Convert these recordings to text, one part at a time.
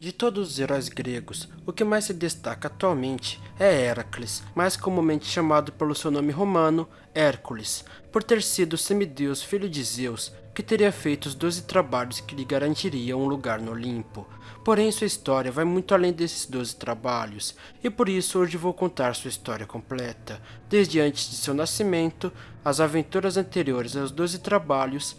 De todos os heróis gregos, o que mais se destaca atualmente é Héracles, mais comumente chamado pelo seu nome romano, Hércules, por ter sido o semideus filho de Zeus, que teria feito os 12 trabalhos que lhe garantiriam um lugar no Olimpo. Porém, sua história vai muito além desses 12 trabalhos, e por isso hoje vou contar sua história completa, desde antes de seu nascimento, as aventuras anteriores aos 12 trabalhos,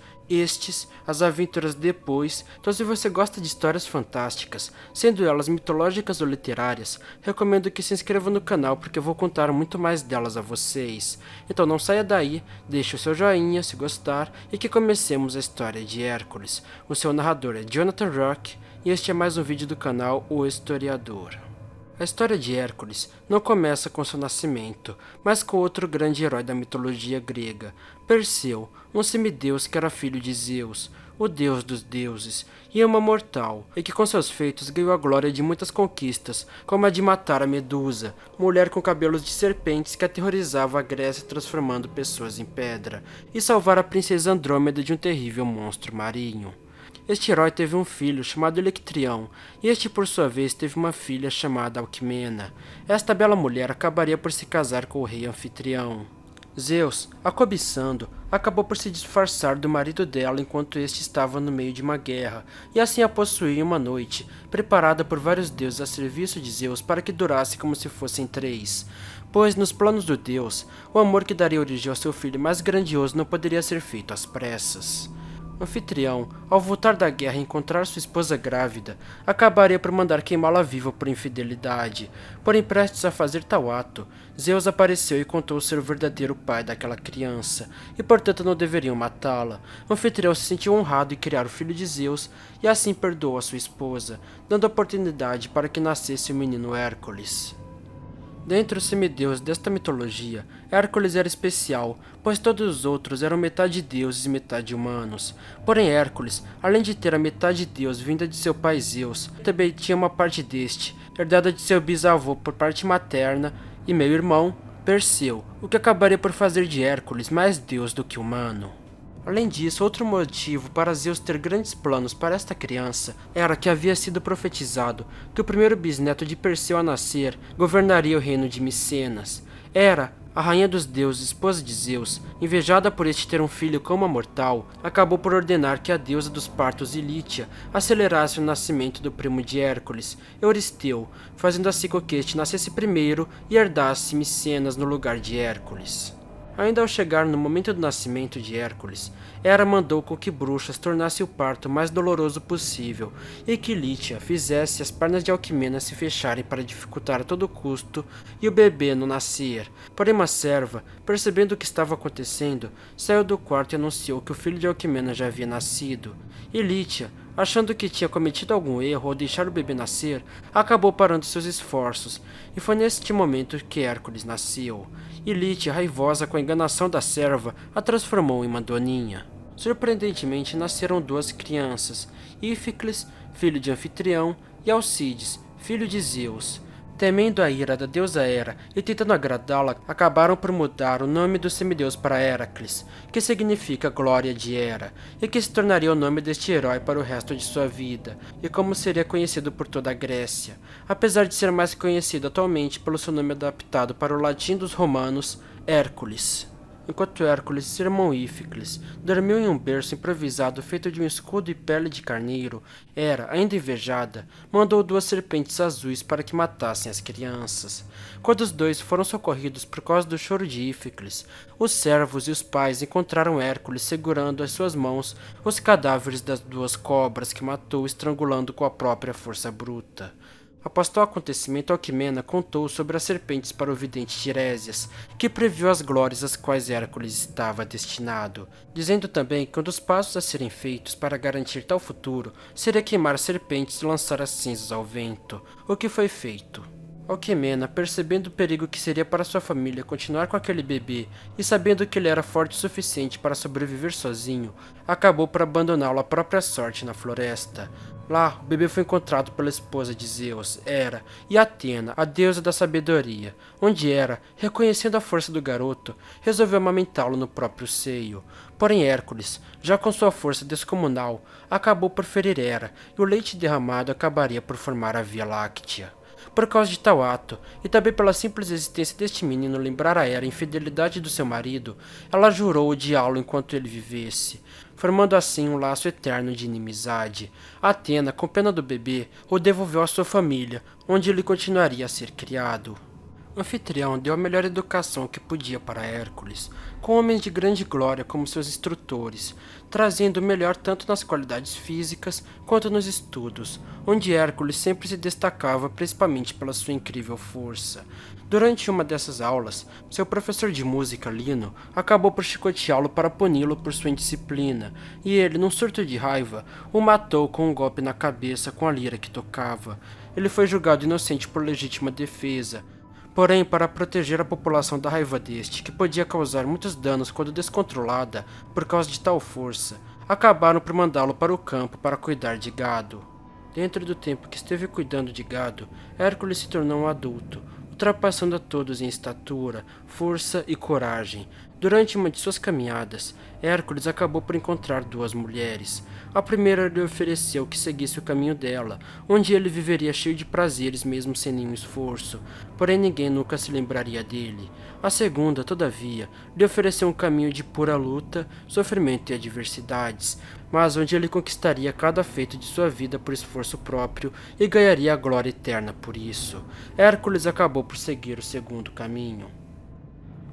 as aventuras depois. Então, se você gosta de histórias fantásticas, sendo elas mitológicas ou literárias, recomendo que se inscreva no canal porque eu vou contar muito mais delas a vocês. Então não saia daí, deixe o seu joinha se gostar e que comecemos a história de Hércules. O seu narrador é Jonathan Rock e este é mais um vídeo do canal O Historiador. A história de Hércules não começa com seu nascimento, mas com outro grande herói da mitologia grega, Perseu, um semideus que era filho de Zeus, o deus dos deuses, e uma mortal, e que com seus feitos ganhou a glória de muitas conquistas, como a de matar a Medusa, mulher com cabelos de serpentes que aterrorizava a Grécia transformando pessoas em pedra, e salvar a princesa Andrômeda de um terrível monstro marinho. Este herói teve um filho chamado Electrião, e este por sua vez teve uma filha chamada Alquimena. Esta bela mulher acabaria por se casar com o rei Anfitrião. Zeus, a cobiçando, acabou por se disfarçar do marido dela enquanto este estava no meio de uma guerra, e assim a possuiu em uma noite, preparada por vários deuses a serviço de Zeus para que durasse como se fossem 3. Pois, nos planos do deus, o amor que daria origem ao seu filho mais grandioso não poderia ser feito às pressas. Anfitrião, ao voltar da guerra e encontrar sua esposa grávida, acabaria por mandar queimá-la viva por infidelidade. Porém, prestes a fazer tal ato, Zeus apareceu e contou ser o verdadeiro pai daquela criança, e portanto não deveriam matá-la. Anfitrião se sentiu honrado em criar o filho de Zeus, e assim perdoou a sua esposa, dando oportunidade para que nascesse o menino Hércules. Dentre os semideuses desta mitologia, Hércules era especial, pois todos os outros eram metade deuses e metade humanos. Porém Hércules, além de ter a metade deus vinda de seu pai Zeus, também tinha uma parte deste, herdada de seu bisavô por parte materna, e meio-irmão, Perseu, o que acabaria por fazer de Hércules mais deus do que humano. Além disso, outro motivo para Zeus ter grandes planos para esta criança era que havia sido profetizado que o primeiro bisneto de Perseu a nascer governaria o reino de Micenas. Hera, a rainha dos deuses, esposa de Zeus, invejada por este ter um filho com uma mortal, acabou por ordenar que a deusa dos partos Ilítia acelerasse o nascimento do primo de Hércules, Euristeu, fazendo assim com que este nascesse primeiro e herdasse Micenas no lugar de Hércules. Ainda ao chegar no momento do nascimento de Hércules, Hera mandou com que bruxas tornassem o parto mais doloroso possível e que Lítia fizesse as pernas de Alquimena se fecharem para dificultar a todo custo e o bebê não nascer. Porém uma serva, percebendo o que estava acontecendo, saiu do quarto e anunciou que o filho de Alquimena já havia nascido. E Lítia, achando que tinha cometido algum erro ao deixar o bebê nascer, acabou parando seus esforços, e foi neste momento que Hércules nasceu. E Lítia, raivosa com a enganação da serva, a transformou em uma doninha. Surpreendentemente, nasceram duas crianças, Íficles, filho de Anfitrião, e Alcides, filho de Zeus. Temendo a ira da deusa Hera e tentando agradá-la, acabaram por mudar o nome do semideus para Héracles, que significa glória de Hera, e que se tornaria o nome deste herói para o resto de sua vida, e como seria conhecido por toda a Grécia, apesar de ser mais conhecido atualmente pelo seu nome adaptado para o latim dos romanos, Hércules. Enquanto Hércules, seu irmão Íficles, dormiu em um berço improvisado feito de um escudo e pele de carneiro, Hera, ainda invejada, mandou duas serpentes azuis para que matassem as crianças. Quando os dois foram socorridos por causa do choro de Íficles, os servos e os pais encontraram Hércules segurando às suas mãos os cadáveres das duas cobras que matou estrangulando com a própria força bruta. Após tal acontecimento, Alquimena contou sobre as serpentes para o vidente Tiresias, que previu as glórias às quais Hércules estava destinado, dizendo também que um dos passos a serem feitos para garantir tal futuro seria queimar as serpentes e lançar as cinzas ao vento, o que foi feito. Alquimena, percebendo o perigo que seria para sua família continuar com aquele bebê e sabendo que ele era forte o suficiente para sobreviver sozinho, acabou por abandoná-lo à própria sorte na floresta. Lá, o bebê foi encontrado pela esposa de Zeus, Hera, e Atena, a deusa da sabedoria, onde Hera, reconhecendo a força do garoto, resolveu amamentá-lo no próprio seio. Porém Hércules, já com sua força descomunal, acabou por ferir Hera, e o leite derramado acabaria por formar a Via Láctea. Por causa de tal ato, e também pela simples existência deste menino lembrar a Hera a infidelidade do seu marido, ela jurou odiá-lo enquanto ele vivesse, formando assim um laço eterno de inimizade. Atena, com pena do bebê, o devolveu à sua família, onde ele continuaria a ser criado. O anfitrião deu a melhor educação que podia para Hércules, com homens de grande glória como seus instrutores, trazendo o melhor tanto nas qualidades físicas quanto nos estudos, onde Hércules sempre se destacava principalmente pela sua incrível força. Durante uma dessas aulas, seu professor de música, Lino, acabou por chicoteá-lo para puni-lo por sua indisciplina, e ele, num surto de raiva, o matou com um golpe na cabeça com a lira que tocava. Ele foi julgado inocente por legítima defesa. Porém, para proteger a população da raiva deste, que podia causar muitos danos quando descontrolada por causa de tal força, acabaram por mandá-lo para o campo para cuidar de gado. Dentro do tempo que esteve cuidando de gado, Hércules se tornou um adulto, ultrapassando a todos em estatura, força e coragem. Durante uma de suas caminhadas, Hércules acabou por encontrar duas mulheres. A primeira lhe ofereceu que seguisse o caminho dela, onde ele viveria cheio de prazeres mesmo sem nenhum esforço, porém ninguém nunca se lembraria dele. A segunda, todavia, lhe ofereceu um caminho de pura luta, sofrimento e adversidades, mas onde ele conquistaria cada feito de sua vida por esforço próprio e ganharia a glória eterna por isso. Hércules acabou por seguir o segundo caminho.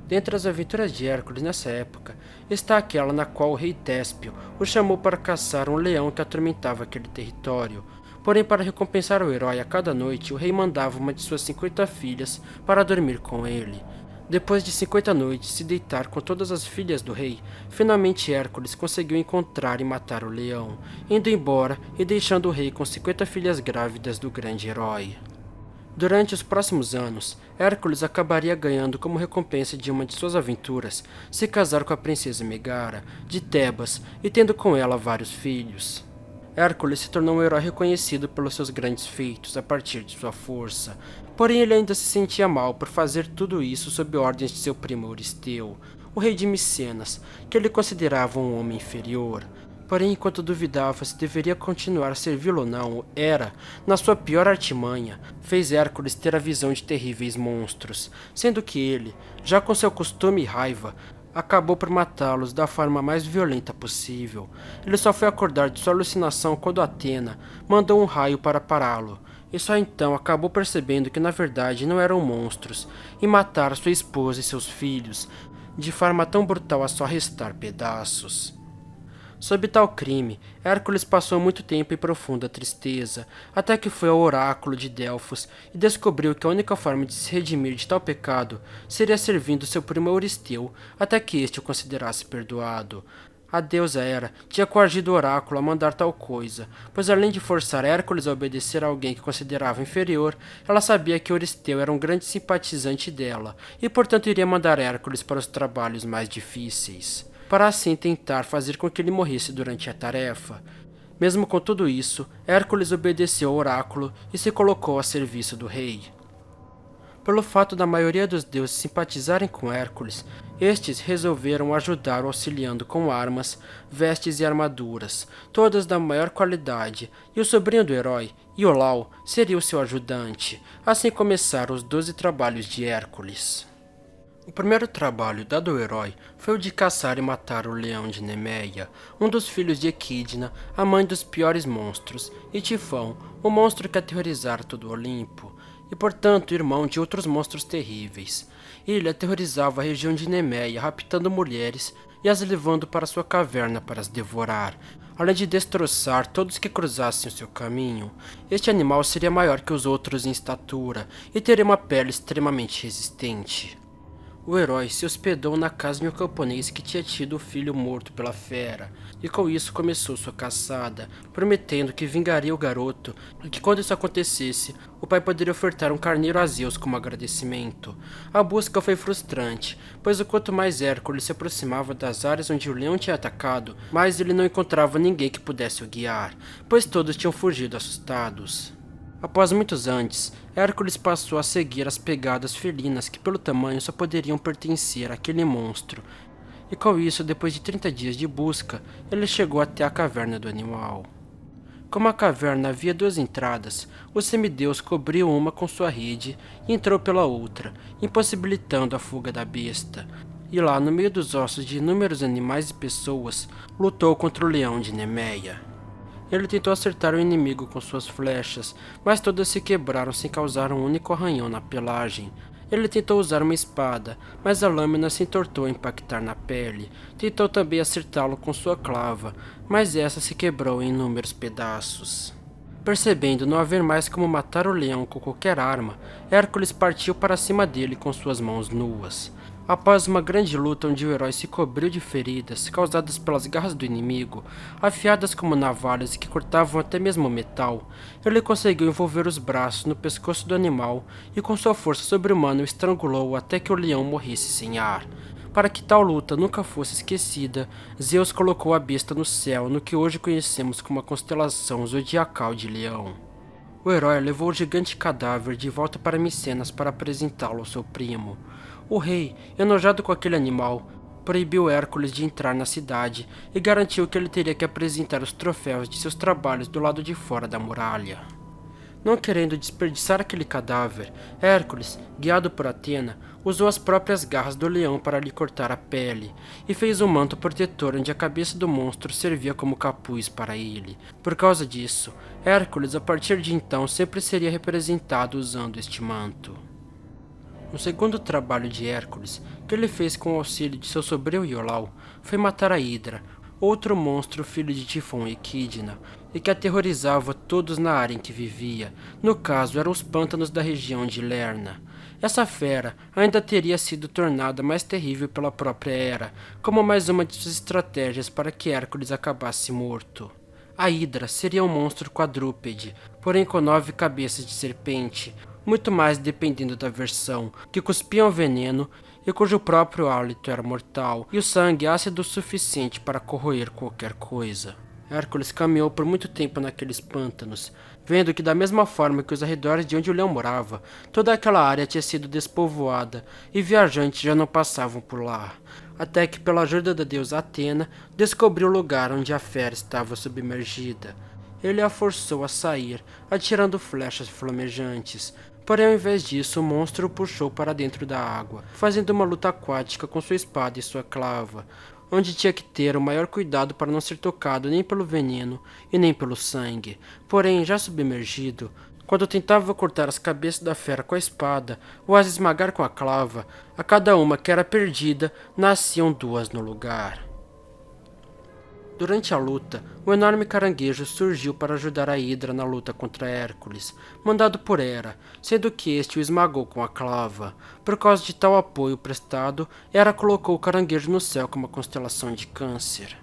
Dentre as aventuras de Hércules nessa época, está aquela na qual o rei Téspio o chamou para caçar um leão que atormentava aquele território. Porém, para recompensar o herói a cada noite, o rei mandava uma de suas 50 filhas para dormir com ele. Depois de 50 noites se deitar com todas as filhas do rei, finalmente Hércules conseguiu encontrar e matar o leão, indo embora e deixando o rei com 50 filhas grávidas do grande herói. Durante os próximos anos, Hércules acabaria ganhando como recompensa de uma de suas aventuras se casar com a princesa Megara, de Tebas, e tendo com ela vários filhos. Hércules se tornou um herói reconhecido pelos seus grandes feitos a partir de sua força, porém ele ainda se sentia mal por fazer tudo isso sob ordens de seu primo Euristeu, o rei de Micenas, que ele considerava um homem inferior. Porém, enquanto duvidava se deveria continuar a servi-lo ou não, Hera, na sua pior artimanha, fez Hércules ter a visão de terríveis monstros, sendo que ele, já com seu costume e raiva, acabou por matá-los da forma mais violenta possível. Ele só foi acordar de sua alucinação quando Atena mandou um raio para pará-lo, e só então acabou percebendo que na verdade não eram monstros, e mataram sua esposa e seus filhos, de forma tão brutal a só restar pedaços. Sob tal crime, Hércules passou muito tempo em profunda tristeza, até que foi ao oráculo de Delfos e descobriu que a única forma de se redimir de tal pecado seria servindo seu primo Euristeu, até que este o considerasse perdoado. A deusa Hera tinha coagido o oráculo a mandar tal coisa, pois além de forçar Hércules a obedecer a alguém que considerava inferior, ela sabia que Euristeu era um grande simpatizante dela, e portanto iria mandar Hércules para os trabalhos mais difíceis, para assim tentar fazer com que ele morresse durante a tarefa. Mesmo com tudo isso, Hércules obedeceu ao oráculo e se colocou a serviço do rei. Pelo fato da maioria dos deuses simpatizarem com Hércules, estes resolveram ajudar auxiliando com armas, vestes e armaduras, todas da maior qualidade, e o sobrinho do herói, Iolau, seria o seu ajudante. Assim começaram os 12 trabalhos de Hércules. O primeiro trabalho dado ao herói foi o de caçar e matar o leão de Nemeia, um dos filhos de Equidna, a mãe dos piores monstros, e Tifão, o monstro que aterrorizara todo o Olimpo, e portanto irmão de outros monstros terríveis. Ele aterrorizava a região de Nemeia, raptando mulheres e as levando para sua caverna para as devorar, além de destroçar todos que cruzassem o seu caminho. Este animal seria maior que os outros em estatura e teria uma pele extremamente resistente. O herói se hospedou na casa de um camponês que tinha tido o filho morto pela fera, e com isso começou sua caçada, prometendo que vingaria o garoto e que quando isso acontecesse, o pai poderia ofertar um carneiro a Zeus como agradecimento. A busca foi frustrante, pois quanto mais Hércules se aproximava das áreas onde o leão tinha atacado, mais ele não encontrava ninguém que pudesse o guiar, pois todos tinham fugido assustados. Após muitos antes, Hércules passou a seguir as pegadas felinas que pelo tamanho só poderiam pertencer àquele monstro, e com isso, depois de 30 dias de busca, ele chegou até a caverna do animal. Como a caverna havia duas entradas, o semideus cobriu uma com sua rede e entrou pela outra, impossibilitando a fuga da besta. E lá, no meio dos ossos de inúmeros animais e pessoas, lutou contra o leão de Nemeia. Ele tentou acertar o inimigo com suas flechas, mas todas se quebraram sem causar um único arranhão na pelagem. Ele tentou usar uma espada, mas a lâmina se entortou a impactar na pele. Tentou também acertá-lo com sua clava, mas essa se quebrou em inúmeros pedaços. Percebendo não haver mais como matar o leão com qualquer arma, Hércules partiu para cima dele com suas mãos nuas. Após uma grande luta onde o herói se cobriu de feridas causadas pelas garras do inimigo, afiadas como navalhas e que cortavam até mesmo metal, ele conseguiu envolver os braços no pescoço do animal e com sua força sobre-humana o estrangulou até que o leão morresse sem ar. Para que tal luta nunca fosse esquecida, Zeus colocou a besta no céu no que hoje conhecemos como a constelação zodiacal de Leão. O herói levou o gigante cadáver de volta para Micenas para apresentá-lo ao seu primo. O rei, enojado com aquele animal, proibiu Hércules de entrar na cidade e garantiu que ele teria que apresentar os troféus de seus trabalhos do lado de fora da muralha. Não querendo desperdiçar aquele cadáver, Hércules, guiado por Atena, usou as próprias garras do leão para lhe cortar a pele e fez um manto protetor onde a cabeça do monstro servia como capuz para ele. Por causa disso, Hércules a partir de então sempre seria representado usando este manto. O segundo trabalho de Hércules, que ele fez com o auxílio de seu sobrinho Iolau, foi matar a Hidra, outro monstro filho de Tifon e Equidna, e que aterrorizava todos na área em que vivia. No caso, eram os pântanos da região de Lerna. Essa fera ainda teria sido tornada mais terrível pela própria Hera, como mais uma de suas estratégias para que Hércules acabasse morto. A Hidra seria um monstro quadrúpede, porém com 9 cabeças de serpente, muito mais dependendo da versão, que cuspiam veneno e cujo próprio hálito era mortal, e o sangue ácido o suficiente para corroer qualquer coisa. Hércules caminhou por muito tempo naqueles pântanos, vendo que da mesma forma que os arredores de onde o leão morava, toda aquela área tinha sido despovoada e viajantes já não passavam por lá, até que pela ajuda da deusa Atena, descobriu o lugar onde a fera estava submergida. Ele a forçou a sair, atirando flechas flamejantes. Porém, ao invés disso, o monstro o puxou para dentro da água, fazendo uma luta aquática com sua espada e sua clava, onde tinha que ter o maior cuidado para não ser tocado nem pelo veneno e nem pelo sangue. Porém, já submergido, quando tentava cortar as cabeças da fera com a espada ou as esmagar com a clava, a cada uma que era perdida, nasciam 2 no lugar. Durante a luta, um enorme caranguejo surgiu para ajudar a Hidra na luta contra Hércules, mandado por Hera, sendo que este o esmagou com a clava. Por causa de tal apoio prestado, Hera colocou o caranguejo no céu como a constelação de Câncer.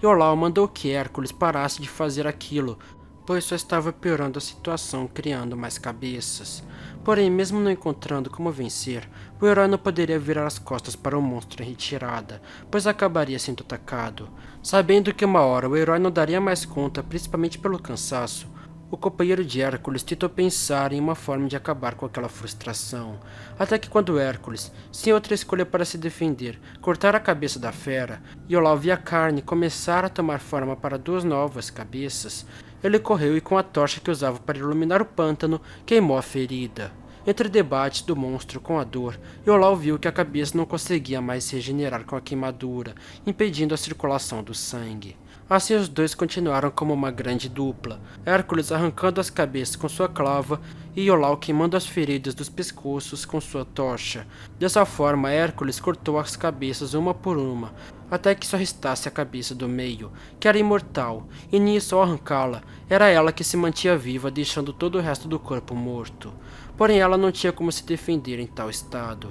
Iolau mandou que Hércules parasse de fazer aquilo, pois só estava piorando a situação, criando mais cabeças. Porém, mesmo não encontrando como vencer, o herói não poderia virar as costas para o monstro em retirada, pois acabaria sendo atacado. Sabendo que uma hora o herói não daria mais conta, principalmente pelo cansaço, o companheiro de Hércules tentou pensar em uma forma de acabar com aquela frustração, até que quando Hércules, sem outra escolha para se defender, cortar a cabeça da fera, e Iolau via a carne começar a tomar forma para 2 novas cabeças, ele correu e com a tocha que usava para iluminar o pântano, queimou a ferida. Entre debates do monstro com a dor, Iolau viu que a cabeça não conseguia mais se regenerar com a queimadura, impedindo a circulação do sangue. Assim os dois continuaram como uma grande dupla, Hércules arrancando as cabeças com sua clava e Iolau queimando as feridas dos pescoços com sua tocha. Dessa forma, Hércules cortou as cabeças uma por uma, até que só restasse a cabeça do meio, que era imortal, e nisso, ao arrancá-la, era ela que se mantinha viva, deixando todo o resto do corpo morto. porém ela não tinha como se defender em tal estado.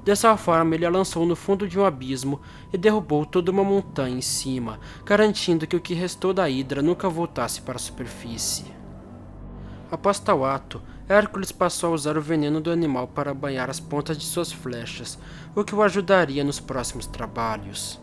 Dessa forma, ele a lançou no fundo de um abismo e derrubou toda uma montanha em cima, garantindo que o que restou da Hidra nunca voltasse para a superfície. Após tal ato, Hércules passou a usar o veneno do animal para banhar as pontas de suas flechas, o que o ajudaria nos próximos trabalhos.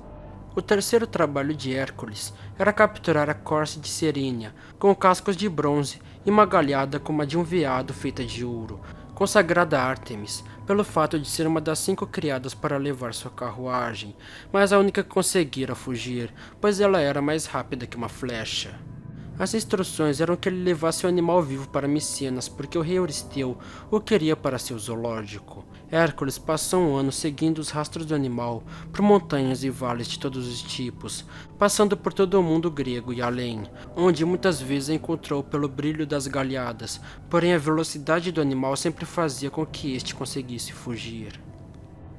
O terceiro trabalho de Hércules era capturar a corça de Serênia, com cascos de bronze e uma galhada como a de um veado feita de ouro, consagrada a Ártemis, pelo fato de ser uma das 5 criadas para levar sua carruagem, mas a única que conseguira fugir, pois ela era mais rápida que uma flecha. As instruções eram que ele levasse o animal vivo para Micenas, porque o rei Euristeu o queria para seu zoológico. Hércules passou um ano seguindo os rastros do animal por montanhas e vales de todos os tipos, passando por todo o mundo grego e além, onde muitas vezes encontrou pelo brilho das galhadas, porém a velocidade do animal sempre fazia com que este conseguisse fugir.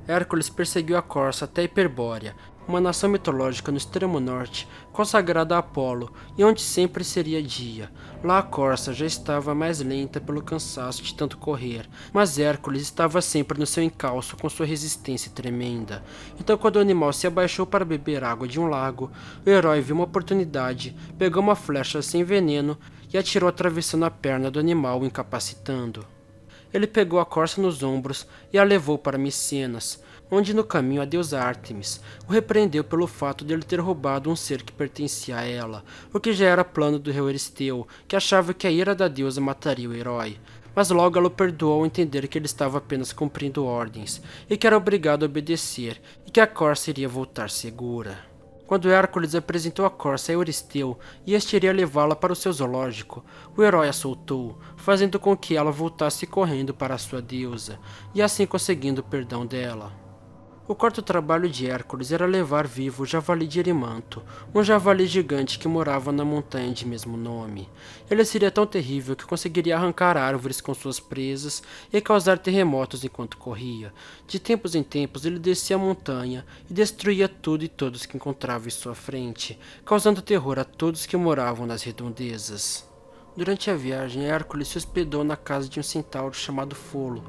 Hércules perseguiu a corça até Hiperbórea, uma nação mitológica no extremo norte, consagrada a Apolo, e onde sempre seria dia. Lá a corça já estava mais lenta pelo cansaço de tanto correr, mas Hércules estava sempre no seu encalço com sua resistência tremenda. Então quando o animal se abaixou para beber água de um lago, o herói viu uma oportunidade, pegou uma flecha sem veneno e atirou atravessando a perna do animal, o incapacitando. Ele pegou a corça nos ombros e a levou para Micenas, onde no caminho a deusa Ártemis o repreendeu pelo fato de ele ter roubado um ser que pertencia a ela, o que já era plano do rei Euristeu, que achava que a ira da deusa mataria o herói. Mas logo ela o perdoou ao entender que ele estava apenas cumprindo ordens, e que era obrigado a obedecer, e que a corça iria voltar segura. Quando Hércules apresentou a corça a Euristeu e este iria levá-la para o seu zoológico, o herói a soltou, fazendo com que ela voltasse correndo para a sua deusa, e assim conseguindo o perdão dela. O quarto trabalho de Hércules era levar vivo o javali de Erimanto, um javali gigante que morava na montanha de mesmo nome. Ele seria tão terrível que conseguiria arrancar árvores com suas presas e causar terremotos enquanto corria. De tempos em tempos ele descia a montanha e destruía tudo e todos que encontrava em sua frente, causando terror a todos que moravam nas redondezas. Durante a viagem, Hércules se hospedou na casa de um centauro chamado Folo.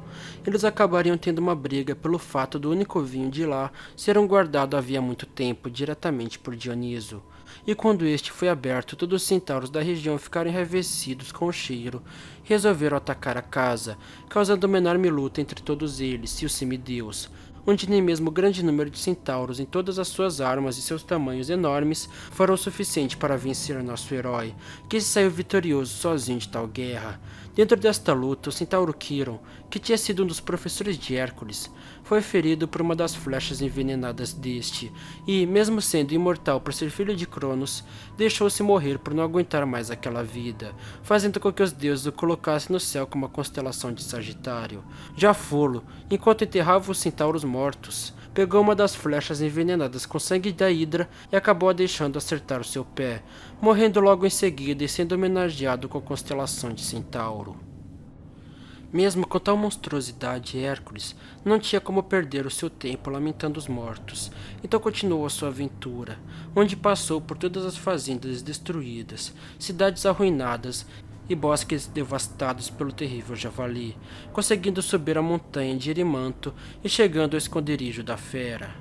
Eles acabariam tendo uma briga pelo fato do único vinho de lá ser guardado havia muito tempo, diretamente por Dioniso. E quando este foi aberto, todos os centauros da região ficaram enraivecidos com o cheiro e resolveram atacar a casa, causando uma enorme luta entre todos eles e o semideus, onde nem mesmo o grande número de centauros em todas as suas armas e seus tamanhos enormes foram o suficiente para vencer nosso herói, que se saiu vitorioso sozinho de tal guerra. Dentro desta luta, o centauro Quiron, que tinha sido um dos professores de Hércules, foi ferido por uma das flechas envenenadas deste, e, mesmo sendo imortal por ser filho de Cronos, deixou-se morrer por não aguentar mais aquela vida, fazendo com que os deuses o colocassem no céu como a constelação de Sagitário. Já Folo, enquanto enterrava os centauros mortos, pegou uma das flechas envenenadas com sangue da Hidra e acabou a deixando acertar o seu pé, morrendo logo em seguida e sendo homenageado com a constelação de Centauro. Mesmo com tal monstruosidade, Hércules não tinha como perder o seu tempo lamentando os mortos, então continuou a sua aventura, onde passou por todas as fazendas destruídas, cidades arruinadas e bosques devastados pelo terrível javali, conseguindo subir a montanha de Erimanto e chegando ao esconderijo da fera.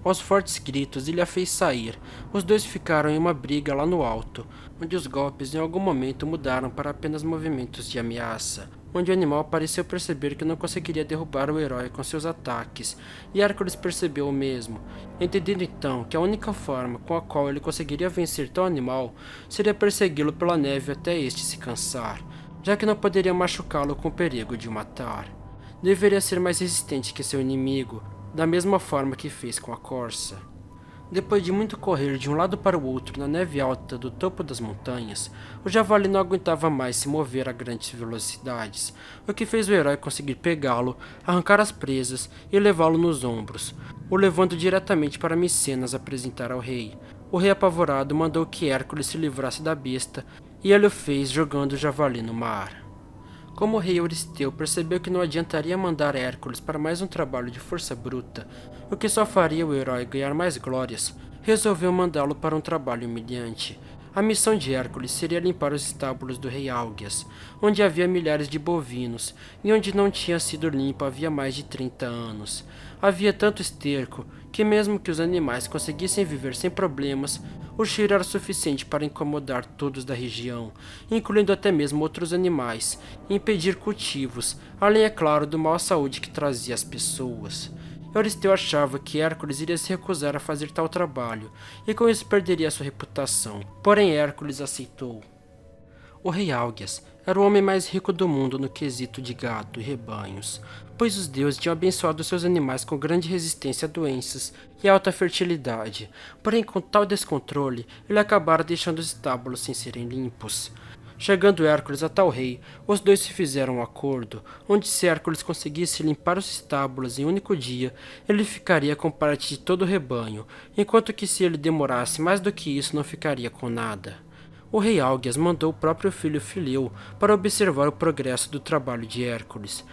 Aos fortes gritos ele a fez sair. Os dois ficaram em uma briga lá no alto, onde os golpes em algum momento mudaram para apenas movimentos de ameaça, onde o animal pareceu perceber que não conseguiria derrubar o herói com seus ataques, e Hércules percebeu o mesmo, entendendo então que a única forma com a qual ele conseguiria vencer tal animal seria persegui-lo pela neve até este se cansar, já que não poderia machucá-lo com o perigo de o matar. Deveria ser mais resistente que seu inimigo, da mesma forma que fez com a corça. Depois de muito correr de um lado para o outro na neve alta do topo das montanhas, o javali não aguentava mais se mover a grandes velocidades, o que fez o herói conseguir pegá-lo, arrancar as presas e levá-lo nos ombros, o levando diretamente para Micenas apresentar ao rei. O rei apavorado mandou que Hércules se livrasse da besta, e ele o fez jogando o javali no mar. Como o rei Euristeu percebeu que não adiantaria mandar Hércules para mais um trabalho de força bruta, o que só faria o herói ganhar mais glórias, resolveu mandá-lo para um trabalho humilhante, A missão de Hércules seria limpar os estábulos do rei Álgias, onde havia milhares de bovinos e onde não tinha sido limpo havia mais de 30 anos. Havia tanto esterco que, mesmo que os animais conseguissem viver sem problemas, o cheiro era suficiente para incomodar todos da região, incluindo até mesmo outros animais, e impedir cultivos, além, é claro, do mau saúde que trazia às pessoas. Euristeu achava que Hércules iria se recusar a fazer tal trabalho, e com isso perderia sua reputação. Porém, Hércules aceitou. O rei Álgias era o homem mais rico do mundo no quesito de gado e rebanhos, pois os deuses tinham abençoado seus animais com grande resistência a doenças e alta fertilidade. Porém, com tal descontrole, ele acabara deixando os estábulos sem serem limpos. Chegando Hércules a tal rei, os dois se fizeram um acordo, onde se Hércules conseguisse limpar os estábulos em um único dia, ele ficaria com parte de todo o rebanho, enquanto que se ele demorasse mais do que isso não ficaria com nada. O rei Álgias mandou o próprio filho Fileu para observar o progresso do trabalho de Hércules,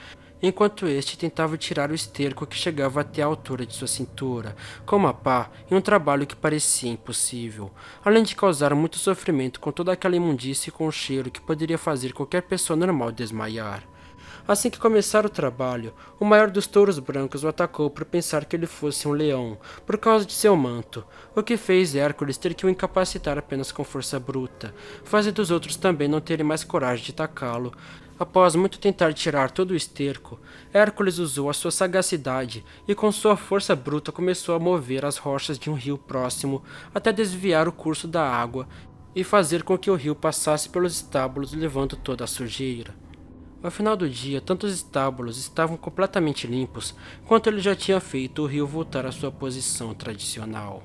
enquanto este tentava tirar o esterco que chegava até a altura de sua cintura, com uma pá, em um trabalho que parecia impossível, além de causar muito sofrimento com toda aquela imundície e com o cheiro que poderia fazer qualquer pessoa normal desmaiar. Assim que começara o trabalho, o maior dos touros brancos o atacou por pensar que ele fosse um leão, por causa de seu manto, o que fez Hércules ter que o incapacitar apenas com força bruta, fazendo os outros também não terem mais coragem de atacá-lo. Após muito tentar tirar todo o esterco, Hércules usou a sua sagacidade e com sua força bruta começou a mover as rochas de um rio próximo até desviar o curso da água e fazer com que o rio passasse pelos estábulos levando toda a sujeira. Ao final do dia, tanto os estábulos estavam completamente limpos, quanto ele já tinha feito o rio voltar à sua posição tradicional.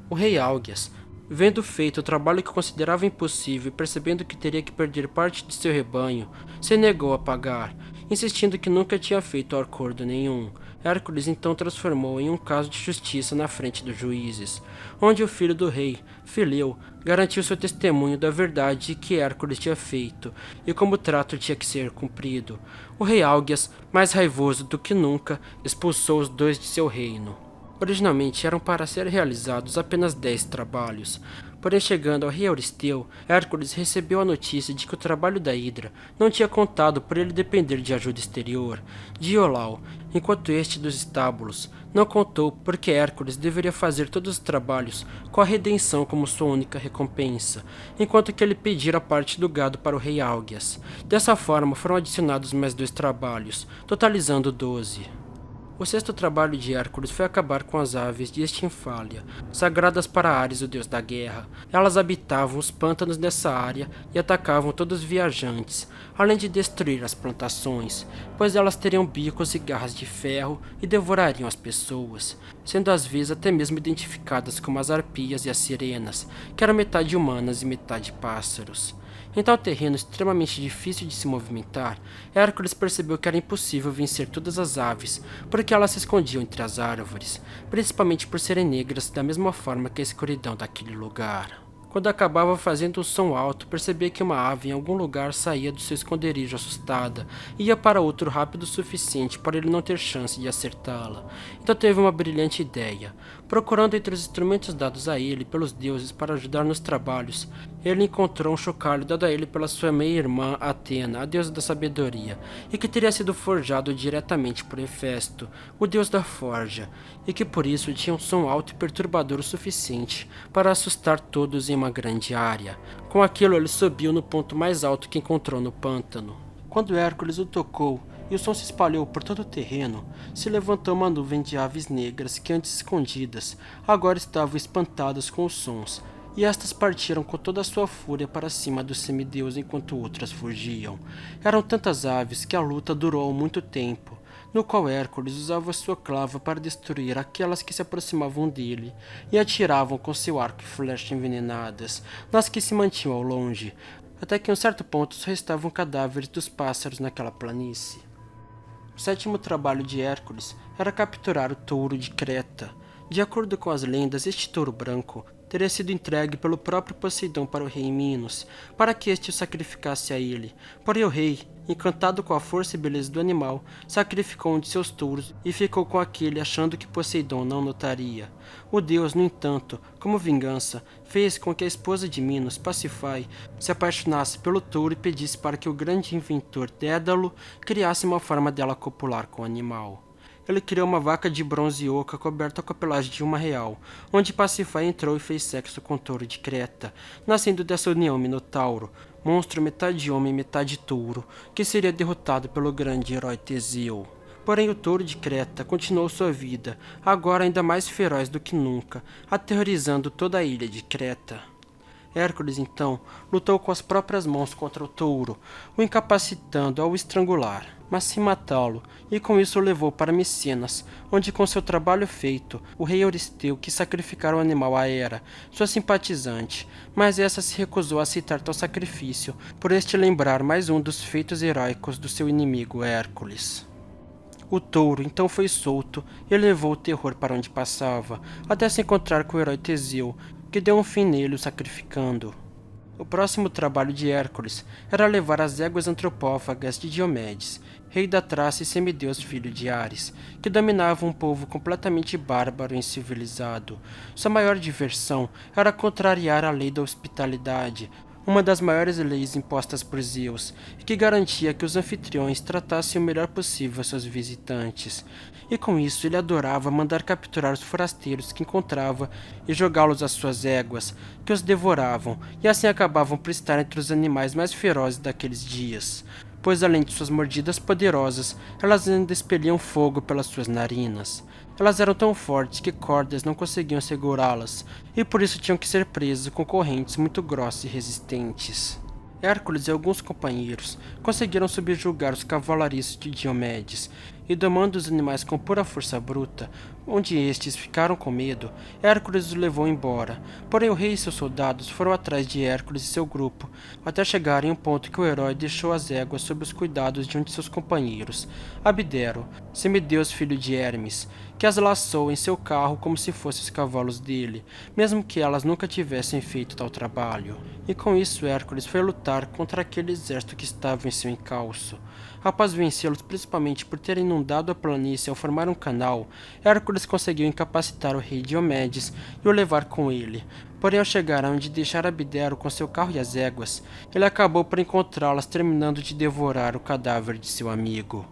O rei Álgias, vendo feito o trabalho que considerava impossível e percebendo que teria que perder parte de seu rebanho, se negou a pagar, insistindo que nunca tinha feito acordo nenhum. Hércules então transformou em um caso de justiça na frente dos juízes, onde o filho do rei, Fileu, garantiu seu testemunho da verdade que Hércules tinha feito e como o trato tinha que ser cumprido. O rei Álgias, mais raivoso do que nunca, expulsou os dois de seu reino. Originalmente eram para ser realizados apenas 10 trabalhos, porém chegando ao rei Euristeu, Hércules recebeu a notícia de que o trabalho da Hidra não tinha contado por ele depender de ajuda exterior, de Iolau, enquanto este dos estábulos não contou porque Hércules deveria fazer todos os trabalhos com a redenção como sua única recompensa, enquanto que ele pedira parte do gado para o rei Álgias. Dessa forma foram adicionados mais 2 trabalhos, totalizando 12. O sexto trabalho de Hércules foi acabar com as aves de Estinfália, sagradas para Ares, o deus da guerra. Elas habitavam os pântanos dessa área e atacavam todos os viajantes, além de destruir as plantações, pois elas teriam bicos e garras de ferro e devorariam as pessoas, sendo às vezes até mesmo identificadas como as arpias e as sirenas, que eram metade humanas e metade pássaros. Em tal terreno extremamente difícil de se movimentar, Hércules percebeu que era impossível vencer todas as aves, porque elas se escondiam entre as árvores, principalmente por serem negras da mesma forma que a escuridão daquele lugar. Quando acabava fazendo um som alto, percebia que uma ave em algum lugar saía do seu esconderijo assustada e ia para outro rápido o suficiente para ele não ter chance de acertá-la. Então teve uma brilhante ideia. Procurando entre os instrumentos dados a ele pelos deuses para ajudar nos trabalhos, ele encontrou um chocalho dado a ele pela sua meia-irmã Atena, a deusa da sabedoria, e que teria sido forjado diretamente por Hefesto, o deus da forja, e que por isso tinha um som alto e perturbador o suficiente para assustar todos em uma grande área. Com aquilo ele subiu no ponto mais alto que encontrou no pântano. Quando Hércules o tocou e o som se espalhou por todo o terreno, se levantou uma nuvem de aves negras que antes escondidas, agora estavam espantadas com os sons, e estas partiram com toda a sua fúria para cima do semideus enquanto outras fugiam. Eram tantas aves que a luta durou muito tempo, no qual Hércules usava sua clava para destruir aquelas que se aproximavam dele e atiravam com seu arco e flecha envenenadas nas que se mantinham ao longe, até que em um certo ponto só restavam cadáveres dos pássaros naquela planície. O sétimo trabalho de Hércules era capturar o touro de Creta. De acordo com as lendas, este touro branco teria sido entregue pelo próprio Poseidon para o rei Minos, para que este o sacrificasse a ele. Porém o rei, encantado com a força e beleza do animal, sacrificou um de seus touros e ficou com aquele, achando que Poseidon não notaria. O deus, no entanto, como vingança, fez com que a esposa de Minos, Pasífae, se apaixonasse pelo touro e pedisse para que o grande inventor Dédalo criasse uma forma dela copular com o animal. Ele criou uma vaca de bronze oca coberta com a pelagem de uma real, onde Pasífae entrou e fez sexo com o touro de Creta, nascendo dessa união Minotauro, monstro metade homem e metade touro, que seria derrotado pelo grande herói Teseu. Porém o touro de Creta continuou sua vida, agora ainda mais feroz do que nunca, aterrorizando toda a ilha de Creta. Hércules, então, lutou com as próprias mãos contra o touro, o incapacitando ao estrangular, mas sem matá-lo, e com isso o levou para Micenas, onde com seu trabalho feito, o rei Euristeu quis sacrificar o animal a Hera, sua simpatizante, mas essa se recusou a aceitar tal sacrifício, por este lembrar mais um dos feitos heróicos do seu inimigo Hércules. O touro então foi solto e levou o terror para onde passava, até se encontrar com o herói Teseu, que deu um fim nele o sacrificando. O próximo trabalho de Hércules era levar as éguas antropófagas de Diomedes, rei da Trácia e semideus filho de Ares, que dominava um povo completamente bárbaro e incivilizado. Sua maior diversão era contrariar a lei da hospitalidade, uma das maiores leis impostas por Zeus, e que garantia que os anfitriões tratassem o melhor possível seus visitantes. E com isso ele adorava mandar capturar os forasteiros que encontrava e jogá-los às suas éguas, que os devoravam, e assim acabavam por estar entre os animais mais ferozes daqueles dias, pois além de suas mordidas poderosas, elas ainda expeliam fogo pelas suas narinas. Elas eram tão fortes que cordas não conseguiam segurá-las, e por isso tinham que ser presas com correntes muito grossas e resistentes. Hércules e alguns companheiros conseguiram subjugar os cavalariços de Diomedes, e domando os animais com pura força bruta, onde estes ficaram com medo, Hércules os levou embora. Porém o rei e seus soldados foram atrás de Hércules e seu grupo, até chegarem a um ponto que o herói deixou as éguas sob os cuidados de um de seus companheiros, Abdero, semideus filho de Hermes, que as laçou em seu carro como se fossem os cavalos dele, mesmo que elas nunca tivessem feito tal trabalho. E com isso Hércules foi lutar contra aquele exército que estava em seu encalço. Após vencê-los principalmente por terem inundado a planície ao formar um canal, Hércules conseguiu incapacitar o rei Diomedes e o levar com ele. Porém, ao chegar onde deixar Abdero com seu carro e as éguas, ele acabou por encontrá-las terminando de devorar o cadáver de seu amigo.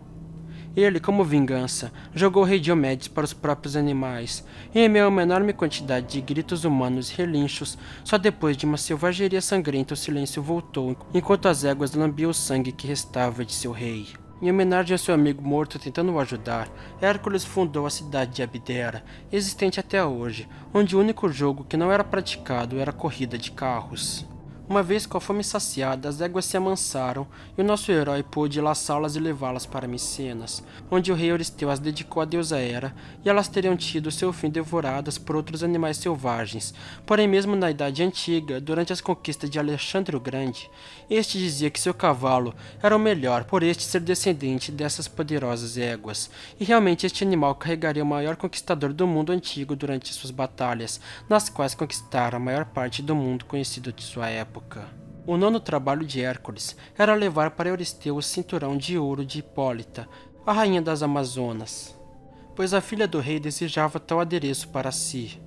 Ele, como vingança, jogou o rei Diomedes para os próprios animais, e em meio a uma enorme quantidade de gritos humanos e relinchos, só depois de uma selvageria sangrenta o silêncio voltou, enquanto as éguas lambiam o sangue que restava de seu rei. Em homenagem ao seu amigo morto tentando o ajudar, Hércules fundou a cidade de Abdera, existente até hoje, onde o único jogo que não era praticado era a corrida de carros. Uma vez com a fome saciada, as éguas se amansaram e o nosso herói pôde laçá-las e levá-las para Micenas, onde o rei Euristeu as dedicou à deusa Hera e elas teriam tido seu fim devoradas por outros animais selvagens. Porém, mesmo na Idade Antiga, durante as conquistas de Alexandre o Grande, este dizia que seu cavalo era o melhor por este ser descendente dessas poderosas éguas, e realmente este animal carregaria o maior conquistador do mundo antigo durante suas batalhas, nas quais conquistara a maior parte do mundo conhecido de sua época. O nono trabalho de Hércules era levar para Euristeu o cinturão de ouro de Hipólita, a rainha das Amazonas, pois a filha do rei desejava tal adereço para si.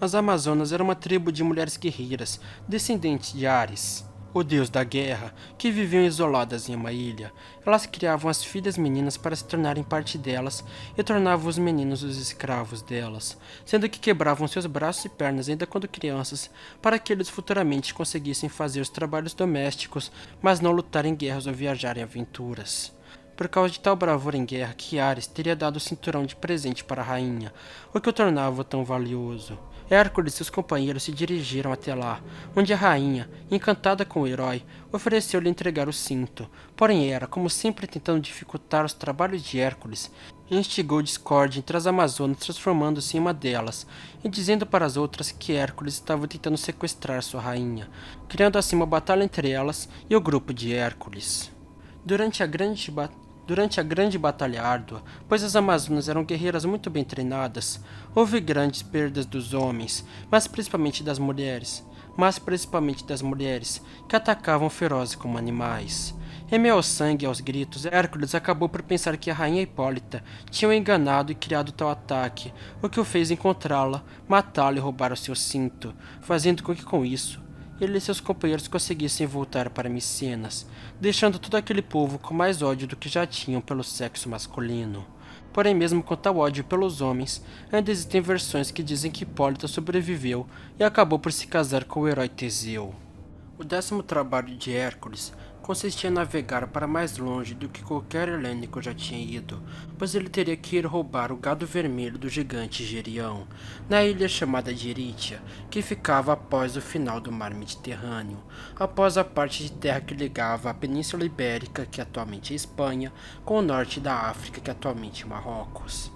As Amazonas eram uma tribo de mulheres guerreiras, descendentes de Ares, o deus da guerra, que viviam isoladas em uma ilha. Elas criavam as filhas meninas para se tornarem parte delas e tornavam os meninos os escravos delas, sendo que quebravam seus braços e pernas ainda quando crianças, para que eles futuramente conseguissem fazer os trabalhos domésticos, mas não lutar em guerras ou viajar em aventuras. Por causa de tal bravura em guerra que Ares teria dado o cinturão de presente para a rainha, o que o tornava tão valioso. Hércules e seus companheiros se dirigiram até lá, onde a rainha, encantada com o herói, ofereceu-lhe entregar o cinto. Porém Hera, como sempre tentando dificultar os trabalhos de Hércules, instigou discórdia entre as Amazonas, transformando-se em uma delas, e dizendo para as outras que Hércules estava tentando sequestrar sua rainha, criando assim uma batalha entre elas e o grupo de Hércules. Durante a grande batalha, Durante a grande batalha árdua, pois as Amazonas eram guerreiras muito bem treinadas, houve grandes perdas dos homens, mas principalmente das mulheres, que atacavam ferozes como animais. Em meio ao sangue e aos gritos, Hércules acabou por pensar que a rainha Hipólita tinha o enganado e criado tal ataque, o que o fez encontrá-la, matá-la e roubar o seu cinto, fazendo com que com isso ele e seus companheiros conseguissem voltar para Micenas, deixando todo aquele povo com mais ódio do que já tinham pelo sexo masculino. Porém, mesmo com tal ódio pelos homens, ainda existem versões que dizem que Hipólita sobreviveu e acabou por se casar com o herói Teseu. O 10º trabalho de Hércules consistia em navegar para mais longe do que qualquer helênico já tinha ido, pois ele teria que ir roubar o gado vermelho do gigante Gerião, na ilha chamada de Erítia, que ficava após o final do mar Mediterrâneo, após a parte de terra que ligava a Península Ibérica, que atualmente é Espanha, com o norte da África, que atualmente é Marrocos.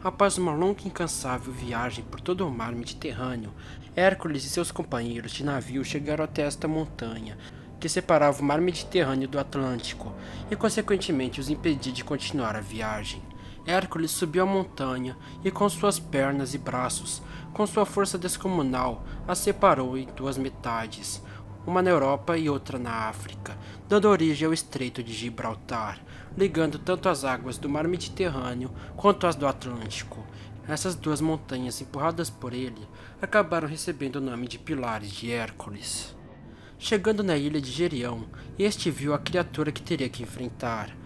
Após uma longa e incansável viagem por todo o mar Mediterrâneo, Hércules e seus companheiros de navio chegaram até esta montanha, que separava o mar Mediterrâneo do Atlântico e, consequentemente, os impedia de continuar a viagem. Hércules subiu a montanha e, com suas pernas e braços, com sua força descomunal, a separou em duas metades, uma na Europa e outra na África, dando origem ao Estreito de Gibraltar, ligando tanto as águas do mar Mediterrâneo quanto as do Atlântico. Essas duas montanhas, empurradas por ele, acabaram recebendo o nome de Pilares de Hércules. Chegando na ilha de Gerião, este viu a criatura que teria que enfrentar,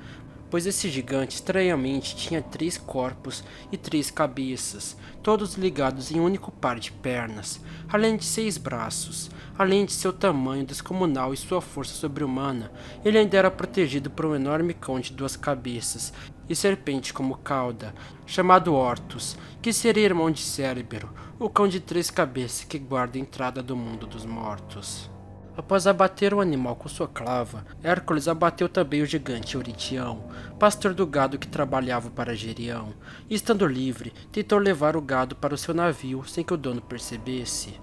pois esse gigante estranhamente tinha 3 corpos e 3 cabeças, todos ligados em um único par de pernas, além de 6 braços. Além de seu tamanho descomunal e sua força sobre-humana, ele ainda era protegido por um enorme cão de 2 cabeças e serpente como cauda, chamado Ortus, que seria irmão de Cérebro, o cão de 3 cabeças que guarda a entrada do mundo dos mortos. Após abater o animal com sua clava, Hércules abateu também o gigante Euritião, pastor do gado que trabalhava para Gerião, e estando livre, tentou levar o gado para o seu navio sem que o dono percebesse.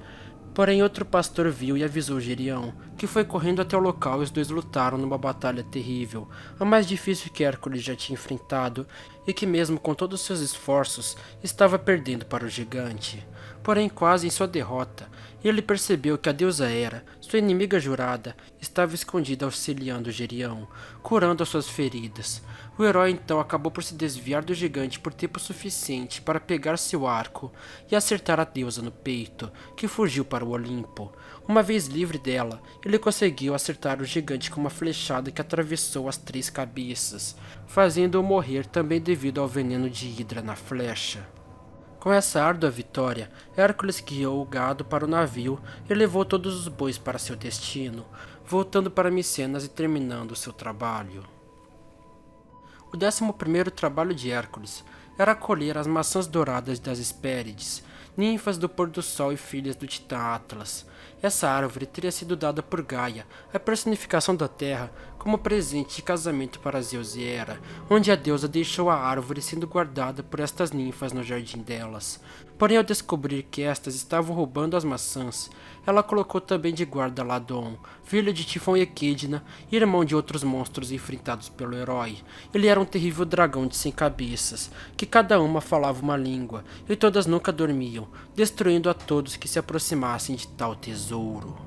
Porém, outro pastor viu e avisou Gerião, que foi correndo até o local e os dois lutaram numa batalha terrível, a mais difícil que Hércules já tinha enfrentado, e que mesmo com todos os seus esforços, estava perdendo para o gigante. Porém, quase em sua derrota, ele percebeu que a deusa Hera, sua inimiga jurada, estava escondida auxiliando Gerião, curando as suas feridas. O herói então acabou por se desviar do gigante por tempo suficiente para pegar seu arco e acertar a deusa no peito, que fugiu para o Olimpo. Uma vez livre dela, ele conseguiu acertar o gigante com uma flechada que atravessou as 3 cabeças, fazendo-o morrer também devido ao veneno de Hidra na flecha. Com essa árdua vitória, Hércules guiou o gado para o navio e levou todos os bois para seu destino, voltando para Micenas e terminando seu trabalho. O 11º trabalho de Hércules era colher as maçãs douradas das Hespérides, ninfas do pôr-do-sol e filhas do titã Atlas. Essa árvore teria sido dada por Gaia, a personificação da terra, como presente de casamento para Zeus e Hera, onde a deusa deixou a árvore sendo guardada por estas ninfas no jardim delas. Porém, ao descobrir que estas estavam roubando as maçãs, ela colocou também de guarda Ladon, filho de Tifon e Equidna, irmão de outros monstros enfrentados pelo herói. Ele era um terrível dragão de 100 cabeças, que cada uma falava uma língua, e todas nunca dormiam, destruindo a todos que se aproximassem de tal tesouro.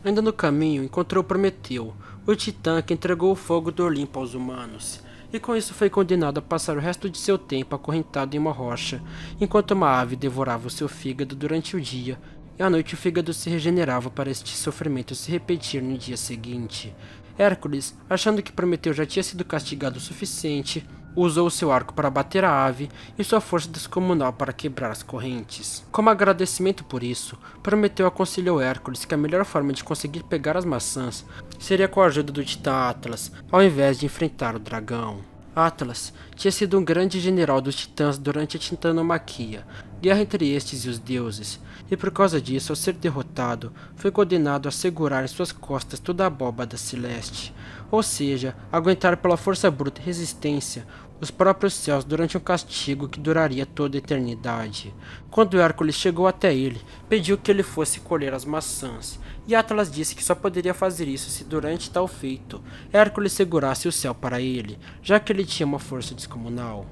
Ainda no caminho, encontrou Prometeu, o titã que entregou o fogo do Olimpo aos humanos, e com isso foi condenado a passar o resto de seu tempo acorrentado em uma rocha, enquanto uma ave devorava o seu fígado durante o dia, e à noite o fígado se regenerava para este sofrimento se repetir no dia seguinte. Hércules, achando que Prometeu já tinha sido castigado o suficiente, usou seu arco para bater a ave e sua força descomunal para quebrar as correntes. Como agradecimento por isso, Prometeu aconselhou Hércules que a melhor forma de conseguir pegar as maçãs seria com a ajuda do titã Atlas, ao invés de enfrentar o dragão. Atlas tinha sido um grande general dos titãs durante a Titanomaquia, guerra entre estes e os deuses, e por causa disso, ao ser derrotado, foi condenado a segurar em suas costas toda a abóbada celeste, ou seja, aguentar pela força bruta e resistência os próprios céus durante um castigo que duraria toda a eternidade. Quando Hércules chegou até ele, pediu que ele fosse colher as maçãs, e Atlas disse que só poderia fazer isso se durante tal feito Hércules segurasse o céu para ele, já que ele tinha uma força descomunal.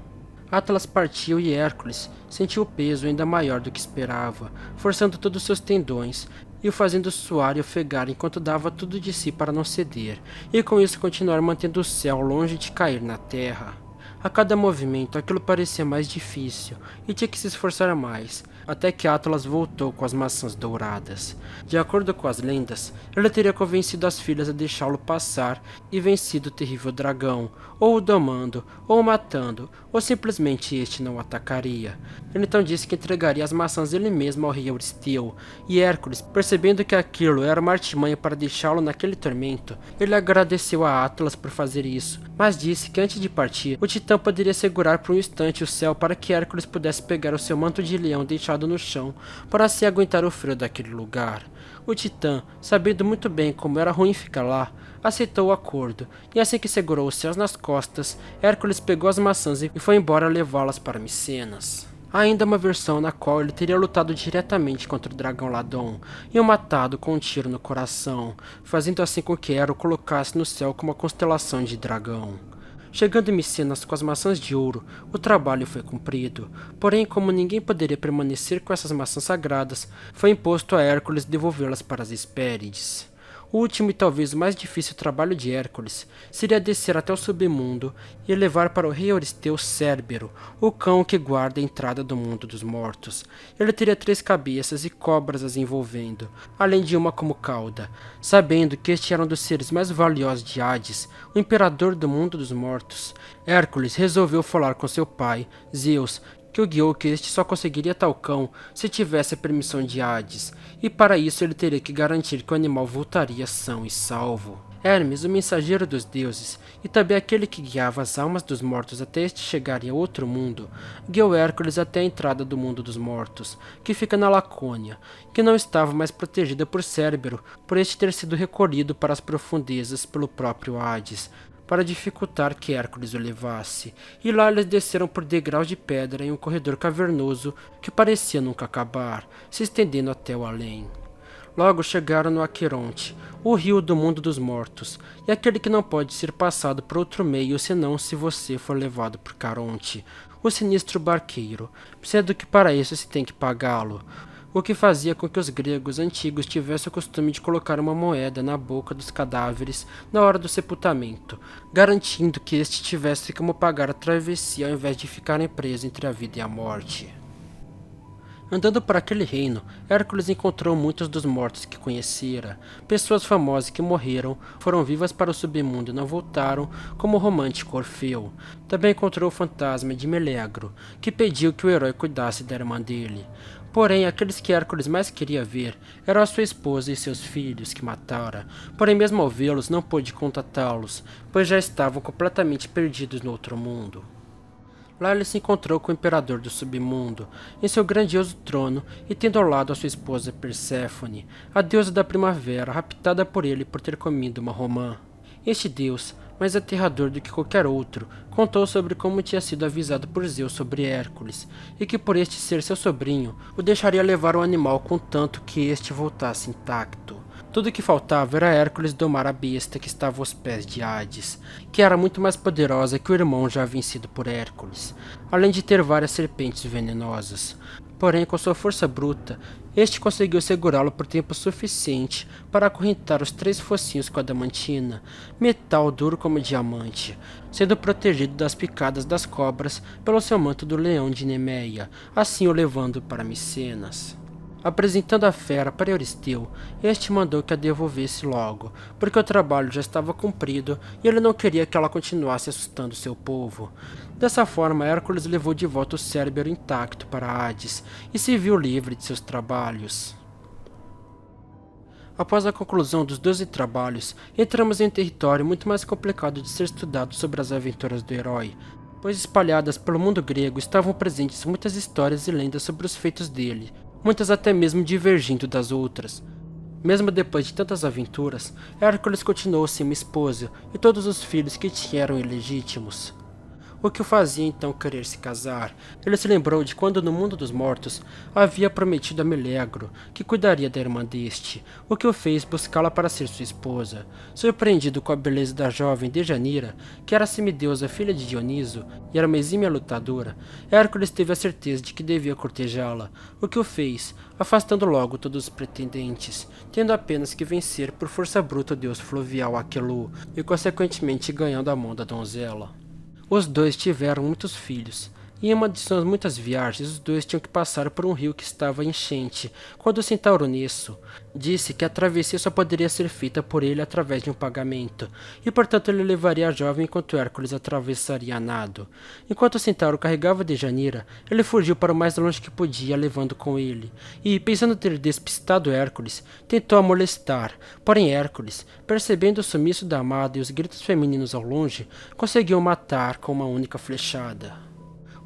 Atlas partiu e Hércules sentiu o peso ainda maior do que esperava, forçando todos os seus tendões e o fazendo suar e ofegar enquanto dava tudo de si para não ceder, e com isso continuar mantendo o céu longe de cair na terra. A cada movimento aquilo parecia mais difícil e tinha que se esforçar mais, até que Atlas voltou com as maçãs douradas. De acordo com as lendas, ele teria convencido as filhas a deixá-lo passar e vencido o terrível dragão, ou o domando, ou o matando, ou simplesmente este não o atacaria. Ele então disse que entregaria as maçãs ele mesmo ao rei Euristeu, e Hércules, percebendo que aquilo era uma artimanha para deixá-lo naquele tormento, ele agradeceu a Atlas por fazer isso, mas disse que antes de partir, o Titã poderia segurar por um instante o céu para que Hércules pudesse pegar o seu manto de leão deixado no chão, para assim aguentar o frio daquele lugar. O Titã, sabendo muito bem como era ruim ficar lá, aceitou o acordo, e assim que segurou os céus nas costas, Hércules pegou as maçãs e foi embora levá-las para Micenas. Há ainda uma versão na qual ele teria lutado diretamente contra o dragão Ladon e o matado com um tiro no coração, fazendo assim com que Hera o colocasse no céu com uma constelação de dragão. Chegando em Micenas com as maçãs de ouro, o trabalho foi cumprido. Porém, como ninguém poderia permanecer com essas maçãs sagradas, foi imposto a Hércules devolvê-las para as Hespérides. O último e talvez o mais difícil trabalho de Hércules seria descer até o submundo e levar para o rei Euristeu Cérbero, o cão que guarda a entrada do mundo dos mortos. Ele teria 3 cabeças e cobras as envolvendo, além de uma como cauda. Sabendo que este era um dos seres mais valiosos de Hades, o imperador do mundo dos mortos, Hércules resolveu falar com seu pai, Zeus, que o guiou que este só conseguiria tal cão se tivesse a permissão de Hades, e para isso ele teria que garantir que o animal voltaria são e salvo. Hermes, o mensageiro dos deuses, e também aquele que guiava as almas dos mortos até este chegarem ao outro mundo, guiou Hércules até a entrada do mundo dos mortos, que fica na Lacônia, que não estava mais protegida por Cérbero, por este ter sido recolhido para as profundezas pelo próprio Hades, para dificultar que Hércules o levasse, e lá eles desceram por degraus de pedra em um corredor cavernoso que parecia nunca acabar, se estendendo até o além. Logo chegaram no Aqueronte, o rio do mundo dos mortos, e aquele que não pode ser passado por outro meio senão se você for levado por Caronte, o sinistro barqueiro, sendo que para isso se tem que pagá-lo, o que fazia com que os gregos antigos tivessem o costume de colocar uma moeda na boca dos cadáveres na hora do sepultamento, garantindo que este tivesse como pagar a travessia ao invés de ficarem presos entre a vida e a morte. Andando por aquele reino, Hércules encontrou muitos dos mortos que conhecera. Pessoas famosas que morreram, foram vivas para o submundo e não voltaram, como o romântico Orfeu. Também encontrou o fantasma de Melegro, que pediu que o herói cuidasse da irmã dele. Porém, aqueles que Hércules mais queria ver eram a sua esposa e seus filhos que matara. Porém, mesmo ao vê-los, não pôde contatá-los, pois já estavam completamente perdidos no outro mundo. Lá ele se encontrou com o imperador do submundo, em seu grandioso trono, e tendo ao lado a sua esposa Perséfone, a deusa da primavera, raptada por ele por ter comido uma romã. Este deus, mais aterrador do que qualquer outro, contou sobre como tinha sido avisado por Zeus sobre Hércules, e que por este ser seu sobrinho, o deixaria levar o animal contanto que este voltasse intacto. Tudo o que faltava era Hércules domar a besta que estava aos pés de Hades, que era muito mais poderosa que o irmão já vencido por Hércules, além de ter várias serpentes venenosas. Porém, com sua força bruta, este conseguiu segurá-lo por tempo suficiente para acorrentar os 3 focinhos com adamantina, metal duro como diamante, sendo protegido das picadas das cobras pelo seu manto do leão de Nemeia, assim o levando para Micenas. Apresentando a fera para Euristeu, este mandou que a devolvesse logo, porque o trabalho já estava cumprido e ele não queria que ela continuasse assustando seu povo. Dessa forma, Hércules levou de volta o Cérbero intacto para Hades e se viu livre de seus trabalhos. Após a conclusão dos 12 trabalhos, entramos em um território muito mais complicado de ser estudado sobre as aventuras do herói. pois espalhadas pelo mundo grego estavam presentes muitas histórias e lendas sobre os feitos dele, muitas até mesmo divergindo das outras. Mesmo depois de tantas aventuras, Hércules continuou sem uma esposa e todos os filhos que tinha eram ilegítimos. O que o fazia então querer se casar? Ele se lembrou de quando no mundo dos mortos havia prometido a Melegro que cuidaria da irmã deste, o que o fez buscá-la para ser sua esposa. Surpreendido com a beleza da jovem Dejanira, que era semideusa filha de Dioniso e era uma exímia lutadora, Hércules teve a certeza de que devia cortejá-la, o que o fez, afastando logo todos os pretendentes, tendo apenas que vencer por força bruta o deus fluvial Aqueloo e consequentemente ganhando a mão da donzela. Os dois tiveram muitos filhos, e em uma de suas muitas viagens os dois tinham que passar por um rio que estava enchente, quando o centauro Nesso disse que a travessia só poderia ser feita por ele através de um pagamento, e portanto ele levaria a jovem enquanto Hércules atravessaria a nado. Enquanto o centauro carregava Dejanira, ele fugiu para o mais longe que podia, levando com ele, e, pensando ter despistado Hércules, tentou a molestar, porém Hércules, percebendo o sumiço da amada e os gritos femininos ao longe, conseguiu matar com uma única flechada.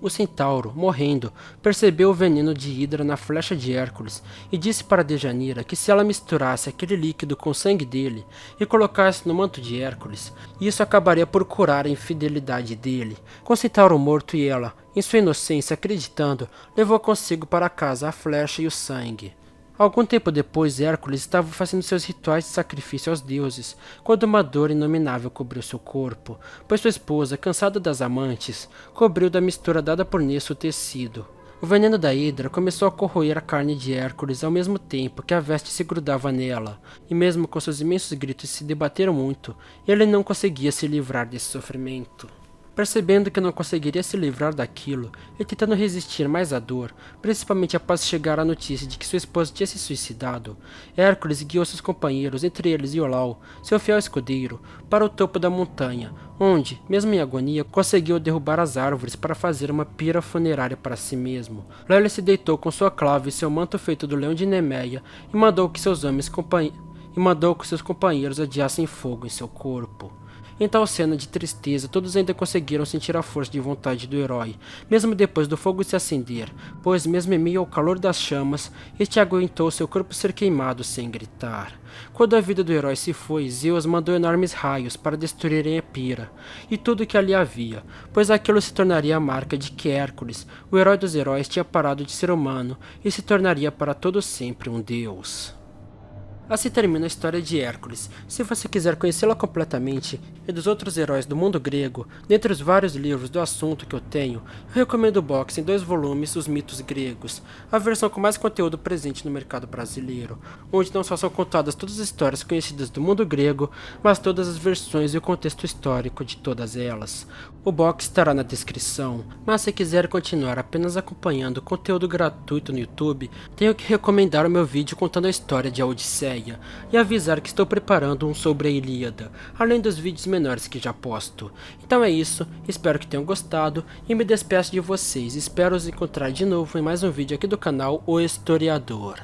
O centauro, morrendo, percebeu o veneno de Hidra na flecha de Hércules e disse para Dejanira que se ela misturasse aquele líquido com o sangue dele e colocasse no manto de Hércules, isso acabaria por curar a infidelidade dele. Com o centauro morto e ela, em sua inocência acreditando, levou consigo para casa a flecha e o sangue. Algum tempo depois, Hércules estava fazendo seus rituais de sacrifício aos deuses, quando uma dor inominável cobriu seu corpo, pois sua esposa, cansada das amantes, cobriu da mistura dada por Nesso o tecido. O veneno da Hidra começou a corroer a carne de Hércules ao mesmo tempo que a veste se grudava nela, e mesmo com seus imensos gritos se debateram muito, ele não conseguia se livrar desse sofrimento. Percebendo que não conseguiria se livrar daquilo, e tentando resistir mais à dor, principalmente após chegar a notícia de que sua esposa tinha se suicidado, Hércules guiou seus companheiros, entre eles Iolau, seu fiel escudeiro, para o topo da montanha, onde, mesmo em agonia, conseguiu derrubar as árvores para fazer uma pira funerária para si mesmo. Lá ele se deitou com sua clava e seu manto feito do leão de Nemeia e mandou que seus companheiros adiassem fogo em seu corpo. Em tal cena de tristeza, todos ainda conseguiram sentir a força de vontade do herói, mesmo depois do fogo se acender, pois mesmo em meio ao calor das chamas, este aguentou seu corpo ser queimado sem gritar. Quando a vida do herói se foi, Zeus mandou enormes raios para destruírem a pira, e tudo o que ali havia, pois aquilo se tornaria a marca de que Hércules, o herói dos heróis, tinha parado de ser humano e se tornaria para todo sempre um deus. Assim termina a história de Hércules. Se você quiser conhecê-la completamente e dos outros heróis do mundo grego, dentre os vários livros do assunto que eu tenho, eu recomendo o box em 2 volumes, Os Mitos Gregos, a versão com mais conteúdo presente no mercado brasileiro, onde não só são contadas todas as histórias conhecidas do mundo grego, mas todas as versões e o contexto histórico de todas elas. O box estará na descrição, mas se quiser continuar apenas acompanhando conteúdo gratuito no YouTube, tenho que recomendar o meu vídeo contando a história de A Odisseia, e avisar que estou preparando um sobre a Ilíada, além dos vídeos menores que já posto. Então é isso, espero que tenham gostado e me despeço de vocês, espero os encontrar de novo em mais um vídeo aqui do canal O Historiador.